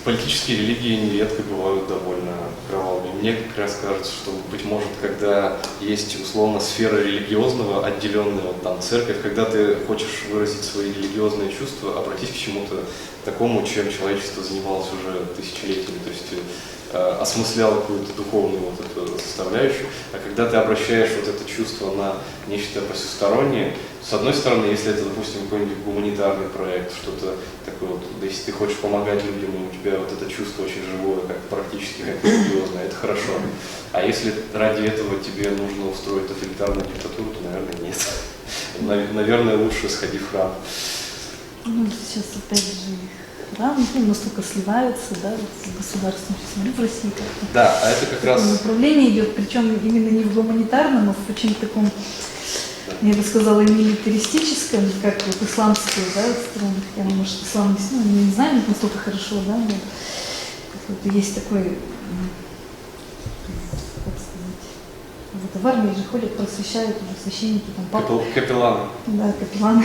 политические религии нередко бывают довольно кровавыми. Мне как раз кажется, что, быть может, когда есть условно сфера религиозного, отделенная вот там церковь, когда ты хочешь выразить свои религиозные чувства, обратись к чему-то такому, чем человечество занималось уже тысячелетиями, то есть осмыслял какую-то духовную вот эту составляющую, а когда ты обращаешь вот это чувство на нечто посюстороннее, с одной стороны, если это, допустим, какой-нибудь гуманитарный проект, что-то такое вот, да, если ты хочешь помогать людям, и у тебя вот это чувство очень живое, как практически как религиозное, это хорошо. А если ради этого тебе нужно устроить тоталитарную диктатуру, то, наверное, нет. Наверное, лучше сходи в храм. Ну, сейчас опять же храм, настолько сливаются, да, вот с государством, сейчас смотрю, в России как-то. Да, а это как раз... направление идет, причем именно не в гуманитарном, а в очень таком, я бы сказала, милитаристическом, как вот исламские, да, страны. Я, может, ислам не знаю настолько хорошо, да, но вот есть такой, как сказать, вот в армии же ходят, просвещают, священники, там, папы. Капелланы. Да, капелланы.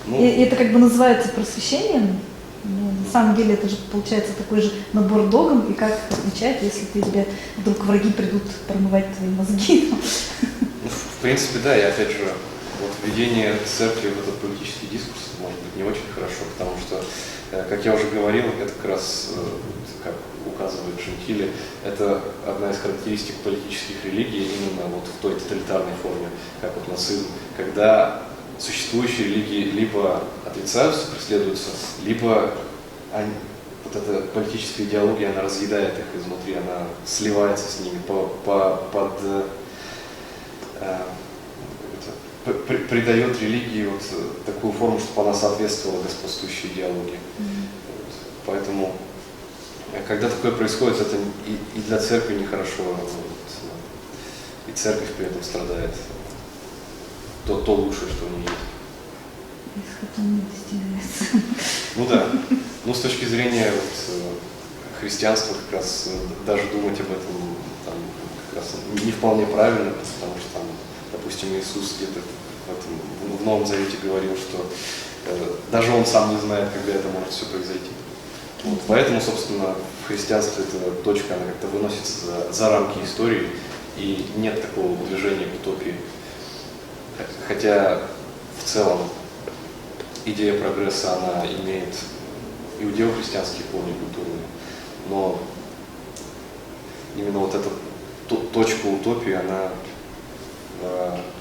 Ну, И это как бы называется просвещением, но на самом деле это же получается такой же набор догм, и как отвечать, если тебе вдруг враги придут промывать твои мозги. ну, в принципе, да, и опять же, вот введение церкви в этот политический дискурс может быть не очень хорошо, потому что, как я уже говорил, это как раз, как указывает Джентили, это одна из характеристик политических религий именно вот в той тоталитарной форме, как вот нацизм, когда существующие религии либо отрицаются, преследуются, либо вот эта политическая идеология, она разъедает их изнутри, она сливается с ними, придает религии вот такую форму, чтобы она соответствовала господствующей идеологии. Вот. Поэтому, когда такое происходит, это и для церкви нехорошо, вот, и церковь при этом страдает. То лучшее, что у нее есть. Исход не достигается. Ну да. Ну, с точки зрения вот, христианства, как раз даже думать об этом там, как раз не вполне правильно, потому что там, допустим, Иисус где-то в Новом Завете говорил, что даже он сам не знает, когда это может все произойти. Вот. Поэтому, собственно, в христианстве эта точка, она как-то выносится за рамки истории, и нет такого движения к утопии. Хотя в целом идея прогресса, она имеет иудео-христианские корни культурные, но именно вот эта точка утопии, она,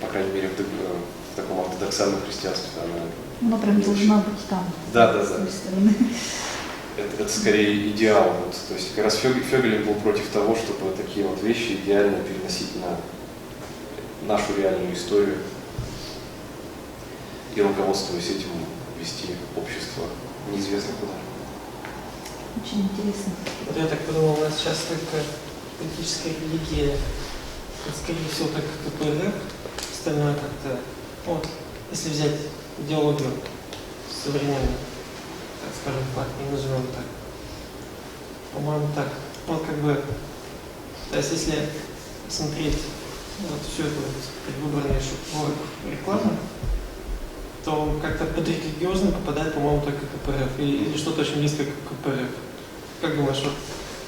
по крайней мере, в таком ортодоксальном христианстве, она прям должна быть там. Да. С той стороны. Это скорее идеал. Вот. То есть как раз Фёгель был против того, чтобы такие вот вещи идеально переносить на нашу реальную историю и, руководствуясь этим, вести общество неизвестно куда. Очень интересно. Вот я так подумал, у нас сейчас только политическая религия, скорее всего, только КПРФ, остальное как-то, вот, если взять идеологию современную, так скажем, партии, назовем так, по-моему, так, вот как бы, то есть если смотреть вот всю эту предвыборную рекламу, то как-то под религиозным попадает, по-моему, только КПРФ или что-то очень близко к КПРФ. Как думаешь,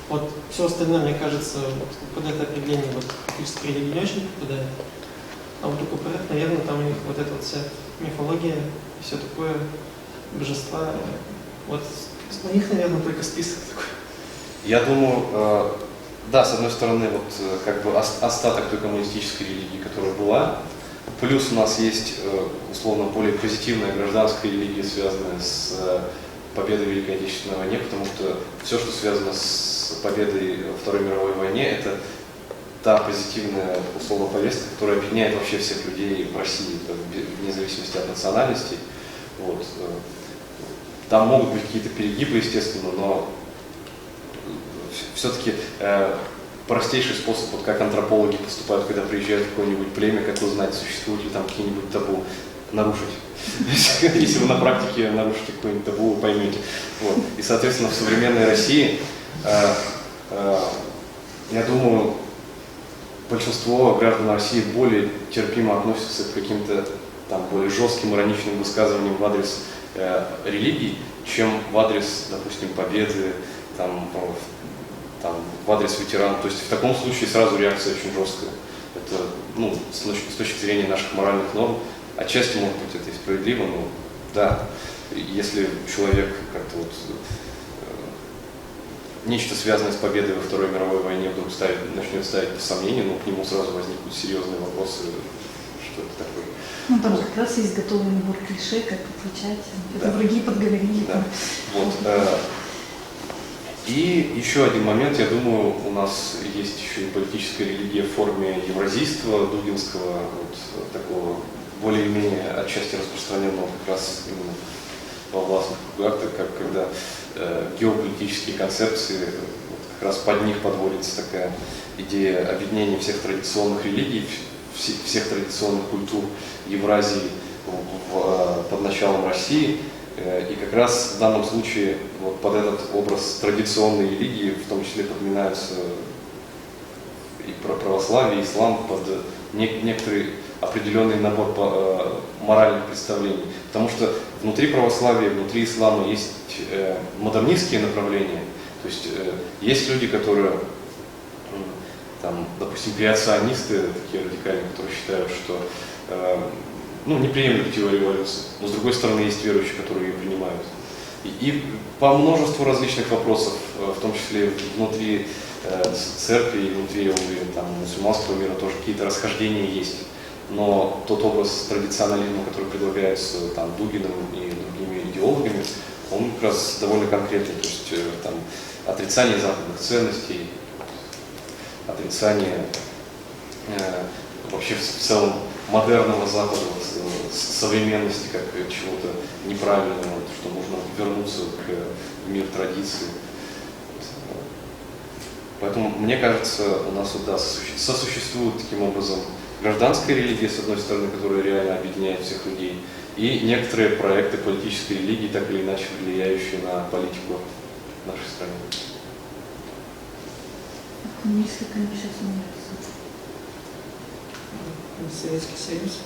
вот все остальное, мне кажется, вот под это определение вот практически религия не очень попадает. А вот у КПРФ, наверное, там у них вот эта вот вся мифология и все такое, божества. Вот у них, наверное, только список такой. Я думаю, да, с одной стороны, вот как бы остаток той коммунистической религии, которая была, плюс у нас есть, условно, более позитивная гражданская религия, связанная с победой в Великой Отечественной войне, потому что все, что связано с победой во Второй мировой войне, это та позитивная, условно, повестка, которая объединяет вообще всех людей в России, вне зависимости от национальности. Вот. Там могут быть какие-то перегибы, естественно, но все-таки простейший способ, вот как антропологи поступают, когда приезжают в какое-нибудь племя, как узнать, существуют ли там какие-нибудь табу, нарушить. Если вы на практике нарушите какое-нибудь табу, вы поймете. Вот. И, соответственно, в современной России, я думаю, большинство граждан России более терпимо относятся к каким-то там более жестким, ироничным высказываниям в адрес религий, чем в адрес, допустим, победы, там, в адрес ветеранов. То есть в таком случае сразу реакция очень жесткая. Это, ну, с точки зрения наших моральных норм, отчасти, может быть, это и справедливо, но да, если человек как-то вот нечто связанное с победой во Второй мировой войне вдруг начнет ставить под сомнение, ну, к нему сразу возникнут серьезные вопросы, что это такое. Ну, там же как раз есть готовый набор клише, как отвечать. Это Да. другие подговорили. Да. Вот. И еще один момент, я думаю, у нас есть еще и политическая религия в форме евразийства, дугинского, вот такого более-менее отчасти распространенного как раз именно во властных кругах, как когда геополитические концепции, вот как раз под них подводится такая идея объединения всех традиционных религий, всех традиционных культур Евразии под началом России. И как раз в данном случае вот под этот образ традиционной религии в том числе подминаются и православие, и ислам под некоторый определенный набор моральных представлений. Потому что внутри православия, внутри ислама есть модернистские направления. То есть есть люди, которые, там, допустим, креационисты, такие радикальные, которые считают, что не приемлют теорию эволюции, но с другой стороны есть верующие, которые ее принимают. И по множеству различных вопросов, в том числе внутри церкви и внутри, я уверен, там, мусульманского мира тоже какие-то расхождения есть. Но тот образ традиционализма, который предлагается там, Дугиным и другими идеологами, он как раз довольно конкретный. То есть там, отрицание западных ценностей, отрицание вообще в целом модерного Запада, современности как чего-то неправильного, что нужно вернуться к миру традиций. Поэтому, мне кажется, у нас да, сосуществует таким образом гражданская религия, с одной стороны, которая реально объединяет всех людей, и некоторые проекты политической религии, так или иначе влияющие на политику в нашей стране. Коммунистский, конечно, сейчас нравится. Советский Союз.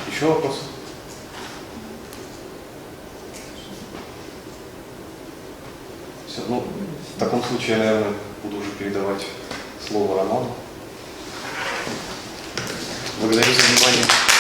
Еще вопрос? Все, в таком случае я, наверное, буду уже передавать слово Роману. Благодарю за внимание.